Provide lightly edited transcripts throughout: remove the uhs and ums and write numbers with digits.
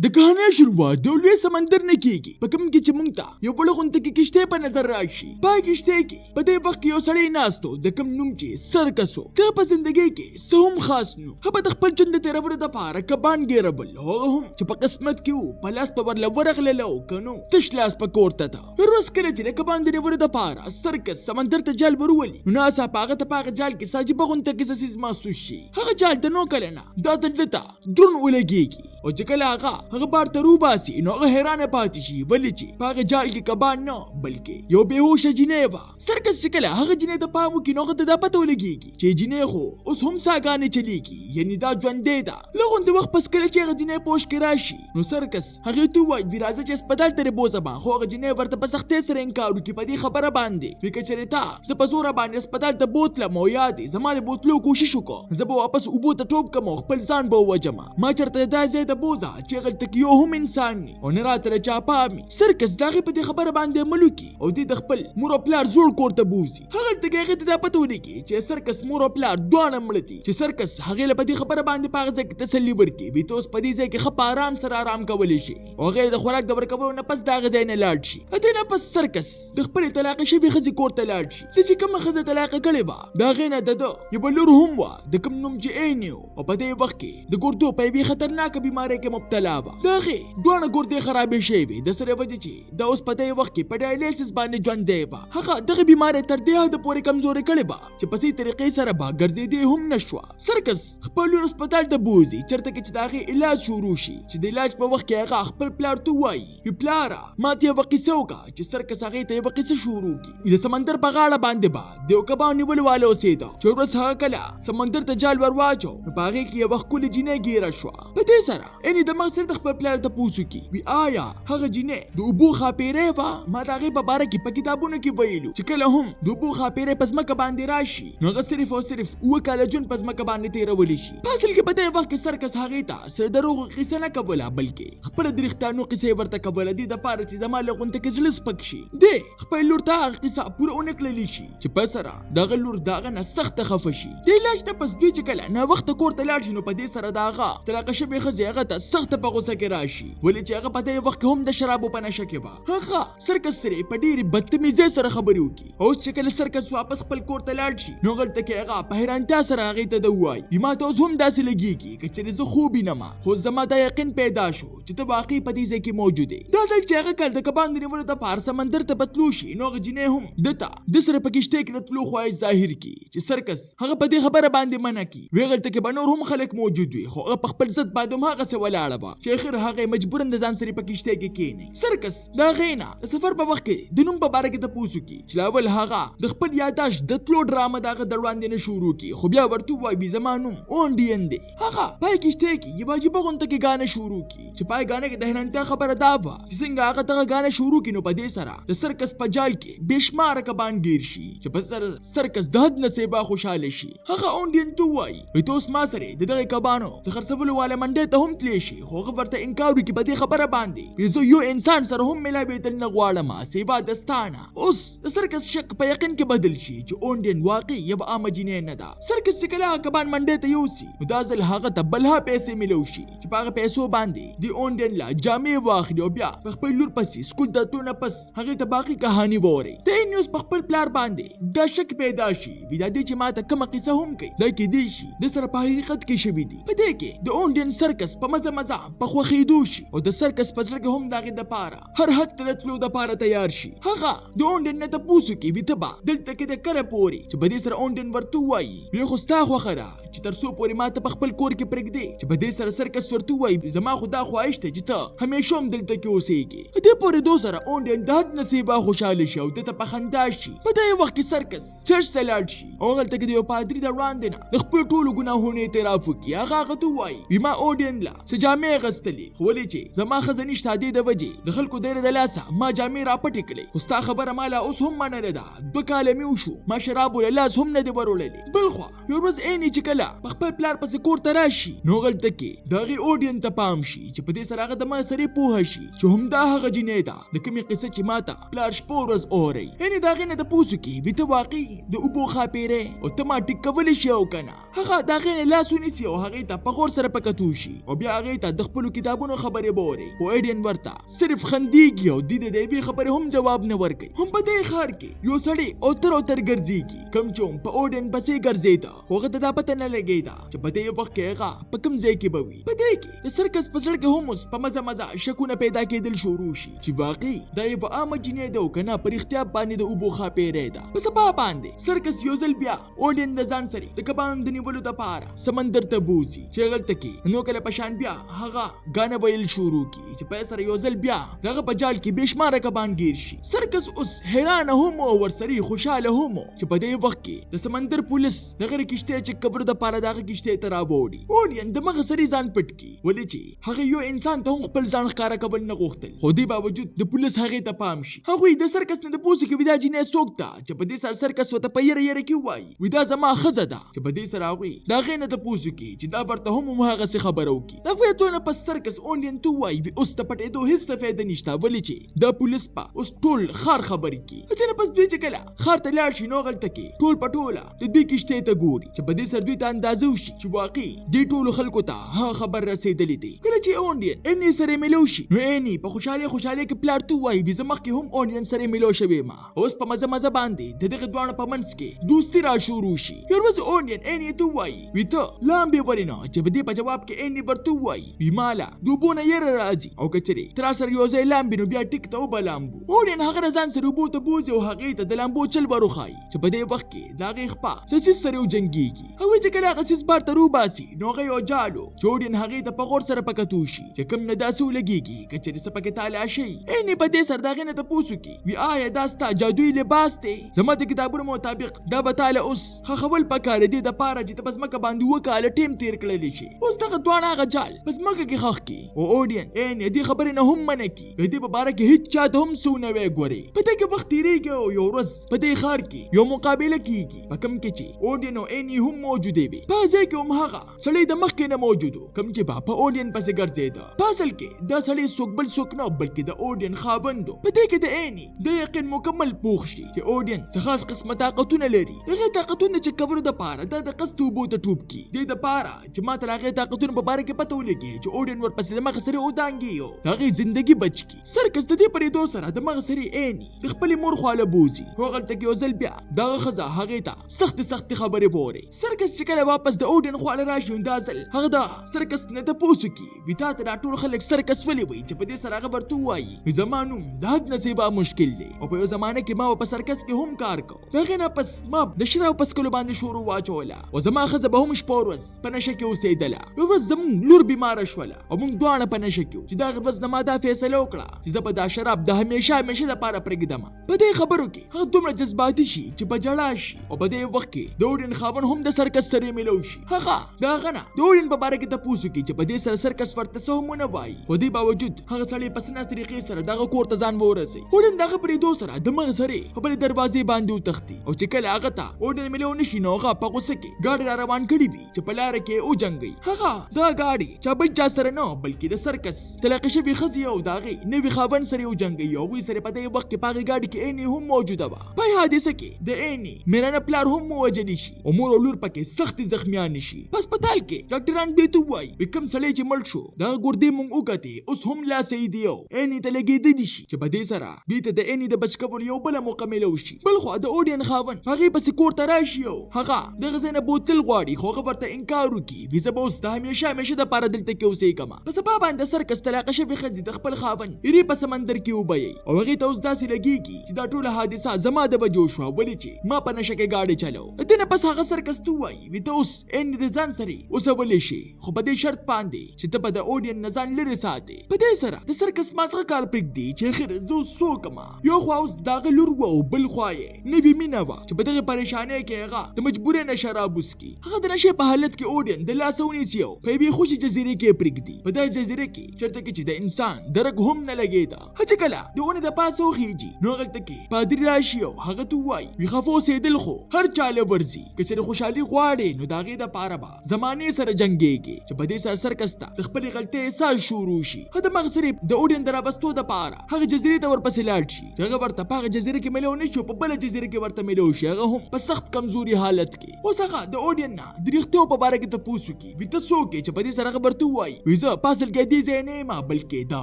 د کہانی شروعات د لوی سمندر نه کیږي په کوم کې چې مونږ ته یو بل غونډه کې کشته په نظر راشي پای کشته کې په دې وخت یو سړی ناستو د کوم نوم چې سرکسو ته په زندګۍ کې سهم خاص نو هغه د خپل ژوند د تیرولو دپاره کبان ګیربل هغه هم چې په قسمت کې وو په لاس په ورله ورغللو کنو تش لاس په کورته ته روز کله چې د کبان د نیولو دپاره سرکس سمندر ته جال ورولي نو ناڅاپه هغه ته په هغه جال کې ساجبه غونډه کې څه څیز محسوس شي هغه جال د نو کله نه دا دلته درون ولګېږي او چې کله هغه بار ته روباسي نو هغه حیرانه پاتې شي ولې چې په هغه جال کې کبان نه بلکې یو بېهوشه جینۍ وه سرکس چې کله هغه جینۍ ته پام وکړي نو هغه ته دا پته ولګېږي چې جینۍ خو اوس هم ساګانې چلیږي یعنی دا ژوندۍ ده له غوندې وخت پس کله چې هغه جینۍ په هوش کې راشي نو سرکس هغې ته ووایي راځه چې هسپتال ته دې بوځم خو هغه جینۍ ورته په سختۍ سره انکار وکړي په دې خبره باندې وایي که چېرې تا زه په زوره باندې هسپتال ته بوتلم او یا دې زما د بوتلو کوشش وکړو زه به واپس اوبو ته ټوپ کړم او خپل ځان به ووجم ما چېرته دا ځای ته بوځه چې هغلته یو هم انسان ني او نه راته له چا پامي سرکس د هغې په دې خبره باندې عمل وکړي او دې د خپل مور او پلار زوړ کور ته بوځي هغلته کې هغې ته دا پته ولګي چې سرکس مور او پلار دواړه مړه دي چې سرکس هغې له په دې خبره باندې په هغه ځای کې تسلي ورکړي وایي ته اوس په دې ځای کې ښه په ارام سره ارام کولی شي او هغې د خوراک د ورکولو نه پس د هغه ځای نه لاړ شي هغې نه پس سرکس د خپلې طلاقې شوې ښځې کور ته لاړ شي د چې کومه ښځه طلاقه کړې وه د هغې نه د ده یوه لور هم وه د کوم نوم چې عیني و او په دې وخت کې د ګردو په یوې خطرناکه بیمارۍ کې مبتلا وه د هغې دواړه ګردې خرابې شوې د سره وجې چې دا اوس په دې وخت کې په ډایلیسس باندې ژوندی وه هغه دغه بیمارۍ تر دې حده پورې کمزورې کړې وه چې په صحیح طریقې سره به ګرځېدې هم نه شوه سرکس خپل لور هسپتال ته بوځي چېرته کې چې د هغې علاج شروع شي چې د علاج په وخت کې هغه خپل پلار ته ووایي پلاره ما ته یوه قیصه وکړه چې سرکس هغې ته یوه قیصه شروع کړي د سمندر په غاړه باندې به د یو کبان نیولو والا اوسېده چې ورځ هغه کله سمندر ته جال ور واچو نو په هغې کې یوه ښکلې جینۍ ګیره شوه په دې سره یعنې د مغز سره د خپل پلار تپوس وکړي وي آیا هغه جینۍ د اوبو ښاپېرۍ وه ما د هغې په باره کې په کتابونو کې ویلو چې کله هم د اوبو ښاپېرۍ په ځمکه باندې راشي نو هغه صرف او صرف 7 کاله ژوند په ځمکه باندې تېرولی شي په اصل کې په دې وخت کې سرکس هغې ته سره دروغو قیصه نه کوله بلکې خپله د رښتیانو قیصه یې ورته کوله دې دپاره چې زما له غونډه کې زړه سپک شي دې خپل لور ته هغه قیصه پوره ونه کړلی شي چې په سره د هغه لور د هغه نه سخته خفه شي د علاج نه پس دوی چې کله ناوخته کور ته لاړ شي نو په دې سره د هغه طلاقه شوې ښځې هغه ته سخته په غوسه کې راشي ولې چې هغه په دې وخت کې هم د شرابو په نشه کې وه هغه سرکس سره په ډېرې بدتمیزۍ سره خبرې وکړي اوس چې کله سرکس واپس خپل کور ته لاړ شي نو هغلته کې هغه په حیرانتیا سره هغې ته ده ووایي ما ته اوس هم داسې لګېږي که چېرې زه خوب وینم خو زما دا یقین پیدا شو چې ته واقعي په دې ځای کې موجود یې دا ځل چې هغه کله د کبان د نیولو دپاره سمندر ته به تلو شي نو هغه جینۍ هم ده ته د سره په کښتۍ کې د تلو خواهش ظاهر کړي چې سرکس هغه په دې خبره باندې منع کړي وی هغلته کې به نور هم خلک موجود وي خو هغه په خپل ضد باندې هم هغسې ولاړه وه چې اخر هغه مجبوراً د ځان سره په کښتۍ کې کښېني سرکس د هغې نه د سفر په وخت کې د نوم په باره کې تپوس وکړي چې لاول هغه د خپل یاداشت د تلو ډرامه د هغه د وړاندې نه شروع کړي خو بیا ورته ووایي زما نوم اونډین دی هغه پای کښتۍ کې یوه عجیبه غونډه کې ګانه شروع کړي چې پای ګانه کې د حیرانتیا خبره دا وه چې څنګه هغه دغه ګانه شروع کړي نو په دې سره د سرکس په جال کې بې شماره کبان ګیر شي چې په سره سرکس د حد نه سیبا خوشحاله شي هغه اونډین ته ووایي ته اوس ما سره د دغې کبانو د خرڅولو والا منډۍ ته هم تللی شي خو هغه ورته انکار وکړي په دې خبره باندې زه یو انسان سره هم ملاوېدل نه غواړم سیبا دستانه اوس د سرکس شک په یقین کې بدل شي چې اونډین واقعي یوه عامه جینۍ نه ده سرکس چې کله هغه کبان منډۍ ته یوسي نو دا ځل هغه ته بلها پیسې میلو شي چې په هغه پیسو باندې د اونډین له جامې واخلي او بیا په خپل لور پسې سکول ته تلو نه پس هغې ته باقي کهاني واورئ د این نیوز په خپل پلار باندې دا شک پیدا شي وي دا دې چې ما ته کومه قیصه هم کوي دا کیدی شي د سره په حقیقت کې شوي دي په دې کې د اونډین سرکس په مزه مزه په خوښېدو شي او د سرکس په زړه کې هم د هغې دپاره هر حد ته د تلو دپاره تیار شي هغه د اونډین نه تپوس وکړي وي ته به دلته کې د کله پورې چې په دې سره اونډین ورته ووایي وی خو ستا خوښه ده چې تر څو پورې ما ته په خپل کور کې پرېږدې چې په دې سره سرکس ورته ووایي زما خو دا خواهش دی چې ته همیشه هم دلته کې اوسېږي په دې پورېدو سره اونډین د حد نه سیبا خوشحاله شي او ده ته په خندا شي په دې وخت کې سرکس چرچ ته لاړ شي او هغلته کې د یو پادري د وړاندې نه د خپلو ټولو ګناهونو اعتراف وکړي هغه ته ووایي وي ما اونډین له څه جامې اغوستلې خو ولې چې زما ښځه نشته دې د وجې د خلکو ډېره د لاسه ما جامې راپټې کړې خو ستا خبره ما لا اوس هم منلې ده 2 کاله مې وشو ما شرابو له لاس هم نه دي وروړلې بلخوا یو ورځ عیني چې کله په خپل پلار پسې کور ته راشي نو هغلته کې د هغې اونډین ته پام شي چې په دې سره هغه د ما سرې پوهه شي چې همدا هغه جینۍ ده د کومې قیصه چې ما ته پلار شپه ورځ اورئ یعنې د هغې نه تپوس وکړي وي ته واقعي د اوبو ښاپېرۍ او ته ما ټیک کولی شي او که نه هغه د هغې نه لاس ونیسي او هغې ته په غور سره په کتو شي او بیا هغه ته د خپل کتابونو خبرې بوري خو ایډین ورته صرف خنديږي او د دې به خبرې هم جواب نه ورکړي. هم په دې ښار کې یو سړی او تر ګرځيږي کوم چې په اورډن پسې ګرځیدا خو هغه ته پته نه لګیدا چې په دې وخت کې هغه په کوم ځای کې بوي. په دې کې د سرکس په سر کې هم اوس په مزه شکونه پیدا کېدل شروع شي چې واقعي دا یو عام جنې ده او کنه پر اختیار باندې د اوبو خاپېره ده. په سبا باندې سرکس یو ځل بیا اورډن د ځان سره د کبانو د نیولو لپاره سمندر ته بوزي چې هلته کې نو کله پشان بیا هغه غانه ویل شروع کی چې په سر یو ځل بیا دغه په جال کې بشماره کبان گیر شي. سرکس اوس حیران هم او ورسري خوشاله هم چې په دې وخت کې د سمندر پولیس دغه کشته چې کبر د پاره دغه کشته ترا بوډي اورډن د مغه سری ځان پټ کی ولې چې هغه یو انسان ته خپل ځان ښکارا کول نه غوښتل خو دې باوجود د پولیس هغه ته پام شي. هغه د سرکس نه د پوسو کې ودا جنې سوکتا چې په دې سر سرکس وته پیر کې وای ودا زما خزه ده چې په دې سره هغه دا غینه د پوسو کې چې دا ورته هم هغه څه خبرو کی دا وې ته نه پس سرکس اورډن تو وای اوس ته پټې دوه هیڅ فائدہ نشته ولې چې د پولیس په اوس ټول خار خبرې کی ته نه پس دوی چې کله خار ته لاړ شي نو غلطه کی ټول پټوله د دې کشته ته ګوري چې په دې سر دوی ته اندازو شي چې واقعي دې ټول خلکو ته ها خبر رسیدلې دي. کله چې اورډن اني سره ملو شي نو اني په خوشاله کې پلار تو وای د زمخ کې هم اورډن سره ملو شوی ما اوس په مزه باندې د دغه دوه په منځ کې دوستي را شروع شي. یو ورځ اورډن اني تو وای ویته لامبي ورینه چې په دې په جواب کې اني برتو وای وی مالا دوبونه یې راځي او کچري تر سره یو ځای لامبي نو بیا ټیک ته وبلامبو اورډن هغه ځان سره بوته بوزي او هغه ته د لامبو چل بروخای چې په دې وخت کې دا غي خپا سس سره جنگيږي او چې کله هغه سس بار ته روباسي نو غي او جالو جوړن هغه ته په غور سره پکتو شي چې کوم نه داسو لګيږي کچري سپکه تعالی شي اني په دې سر داغه نه ته پوسو کی وی آیا داستا جادویی لباس ته زما د کتابونو مطابق دا به تعالی اوس خول پکاره دي د پاره چې پس مکه باندې وکاله ټیم تیر کړل شي اوس دغه دوانه غجال پس مکه کې خخ کی او اورډن اني دې خبرې نه هم منه کی دې په باره کې هیڅ چا ته هم سونه وی ګوري په دې کې وخت تیریږي او یو ورځ په دې خار کې یو مقابله کیږي په کوم کې چې اورډن او اني هم موجود وي په ځای کې هم هغه سړی د مخ کې نه موجودو کوم چې په اورډن پسې ګرځیدا په اصل کې دا سړی څوک بل څوک نه بلکې د اورډن خاوندو په دې کې د اني د یقین مکمل پوښ شي چې اورډن څه خاص قسمه طاقتونه لري دغه طاقتونه چې کور د پاره د قصد وبو ته ټوب کی د پاره چې ما ته هغه طاقتونه په باره کې پته ولګي چې اورډن ورپسې د مغ سره ودانګي او هغه ژوندۍ بچ کی سرکس د دې پرې دوه سره د مغ سره اني د خپل مور خاله بوزي هو غلطه کې وزل بیا دغه خزه هغه ته سخت خبرې بوري سرکس چې کله واپس د اورډن خاله راشي اندازل هغه دا سرکس نه ته پوسو کی ویتا ته ټول خلک سرکس ولي وي چې په دې سره هغه ورته وایي زمانو د حد نصیبه مشکل دی او په یو زمانه کې ما په سرکس کې هم کار کو دغه نه پس ما د شراو پس کلو باندې شروع واچوله او زما خزه به هم شپورز په نشه کې اوسېدله یو ورځ زمون لور بیماره شوله او موږ دواړه په نشه کې چې دا ورځ نه ما دا فیصله وکړه چې زه به دا شراب د همیشه لپاره پرېږدم په دې خبرو کې هغه دومره جذباتي شي چې په جړا شي او په دې وخت کې د اورډن خاون هم د سرکس سره ملو شي هغه دا غنه د اورډن په باره کې تاسو کې چې په دې سره سرکس ورته سمونه وای خو دې باوجود هغه سړی په سناس طریقې سره دغه کور ته ځان ورسي اورډن دغه پرې دوه سره د مغ سره په بل دروازې باندې وتختی او چې کله هغه ته اورډن ملو نشي نو هغه په غوسه کې ګاډي را روان کړی وي چې په لار کې او جنگي هغه دا ګاډي چې بل چا سره نه بلکې د سرکس تلقي شوی خزي او داغي نوی خاون سره او جنگي او وی سره په دې وخت کې پاغي ګاډي کې اني هم موجوده و په حادثه کې د اني میرانه پلار هم موجود شي او مور او لور پکې سخت زخمیان شي هسپتال کې ډاکټران به تو وای کوم سړی چې مړ شو دا ګردې مونږ وکړي اوس هم لا سیدیو اني ته لګېدلی شي چې په دې سره دوی ته د اني د بچکول یو بل مکمل شي بل خو د اورډن خاون هغه پس کور ته راشي هغه د غزنه بوتل غواړي خو هغه ورته انکار وکي ویزه به اوس د همیشه د پاره دلته کې اوسېږم پس په باندې سرکس طلاق شوی خځې د خپل خاون یری په سمندر کې وبای او هغه ته اوس داسې لګيږي چې دا ټول حادثه زما د بجو شو ولې چې ما په نشه کې گاډي چلو دنه پس هغه سرکس تو وای وی ته اوس ان د ځان سره اوس ولې شي خو په دې شرط باندې چې ته په د اورډن نزان لري ساتي په دې سره د سرکس ماسغه کار پرېږدي چې خیر زو سوکما یو خو اوس داغه لور وو بل خوایې نوی مینا وا چې په دغه پریشانه کې هغه د مجبورې نه شراب وسکي هغه د نشه په حالت کې اورډن د لاسونی سیو په بي خوشي جزيره کې پرېږدي په دې جزيره کې چرته کې چې د انسان درګ هم نه لګیدا هڅه کله دونه د پاسو خيږي نو غلطه کې پادری راشي او هغه تو وای وی خفو سیدل خو هر چاله ورزي کچره خوشحالي غواړي نو داغه د پاره با زمانه سره جنگيږي چې په دې سره سرکستا د خپل غلطي احساس شروع شي هدا مغزري د اورډن درابستو د پاره هغه جزيره ته ورپسې لاړ شي هغه ورته په جزيره کې ملو نه شو په بل جزيره کې ورته ملو شي هغه هم په سخت کمزوري حالت کې اوس هغه د اورډن نه د ریختو په باره کې ته پوښتنه کی وي ته څوک چې په دې سره هغه ورته وایي ویزه پاسل کې دې ځای نه ما بلکې دا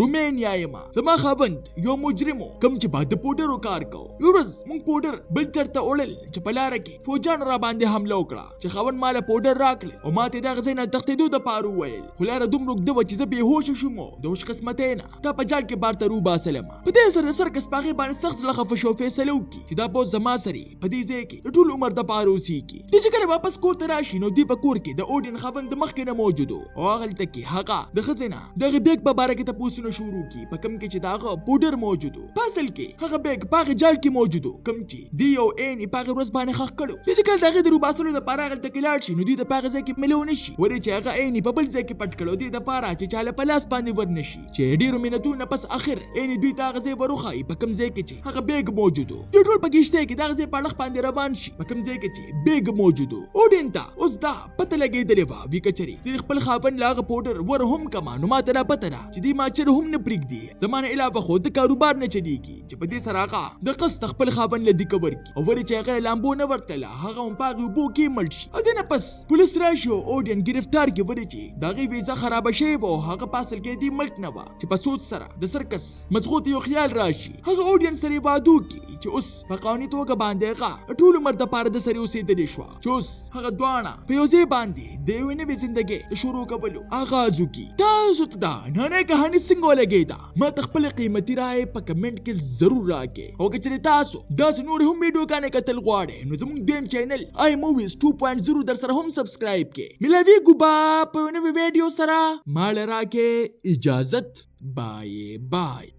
رومانیا یم. زما خاوند یو مجرمو کوم چې بعد پودرو کار کو. یو ورځ مونږ پودر بل چرته وړل چې په لاره کې فوجان را باندې حمله وکړه چې خاوند مال پودر راکړل او ماته دا غزنه تختیدو د پارو ویل. خو لاره دومره د و چې زه به هوش شوم د وش قسمت نه تا په جال کې بار ته رو باسلم. په دې سره سرکس پاغه باندې سخت لخف شو فیصله وکړي چې دا بوز زما سره په دې ځای کې ټول عمر د پارو سیږي. د چې کله واپس کور ته راشي نو دی په کور کې د اودین خاوند مخ کې نه موجودو او هغه تکي هغه د خزینه دغه بیگ په باره کې تاسو نه شروع کی په کم کې چې داغه پودر موجودو. پاسل کې هغه بیگ پاغه جال کې موجودو کم چې دی او ان پاغه ورځ باندې خخ کړو. د چې کله دغه درو باسلو د پاره غل تکلاړ شي نو دی د پاغه ځای کې ملون شي ورې چې هغه ان په بل ځای کې پټ کړو دی د پاره چې چاله په لاس باندې ورنشي چې ډیرو منټونه پس اخر ان دوی تاغه ځای وروخای په کم ځای کې چې هغه بیگ موجودو. د ټول پګشته کې دغه ځای په لخ باندې روان شي په کم ځای کې چې بیگ موجودو. اودین تا اوس دا پته لګېدلې وا وی کچري چې خپل خاوند لاغه پودر ور هم کما نو ماته را پته را چې دی ما چر هم نه پرېږدي. زمانه علاوه خو د کاروبار نه چلیږي چې په دې سراغه د قسط خپل خاوند لدی کور کی او ورې چې هغه لامبو نه ورتله هغه هم پاغي بو کې مړ شي. اته پس پولیس راشي اودین گرفتار کی ورې چې دغه ویزه خراب شي وو هغه پاسل کې دی ملک نه وا چې په سوچ سره د سرکس مزغوت یو خیال راشي. هغه اودین سره وادو کی چې اوس په قانوني توګه باندې هغه ټول عمر د پاره د سره اوسېدلی شو چې اوس هغه دوانه په یو ځای باندې د یوې نوې زندګۍ شروع کولو آغاز وکړي. تاسو ته دا نننۍ کہانی څنګه ولګېده ما ته خپل قیمتي رائے په کمنټ کې ضرور راکړئ او که چېرې تاسو داسې نور هم ویډیوګانې کتل غواړئ نو زموږ دویم چینل آی موویز 2.0 در سره هم سبسکرایب کړئ. ملاویږو به په یو نوي ویډیو سره ماله راکړئ اجازت. بای بای.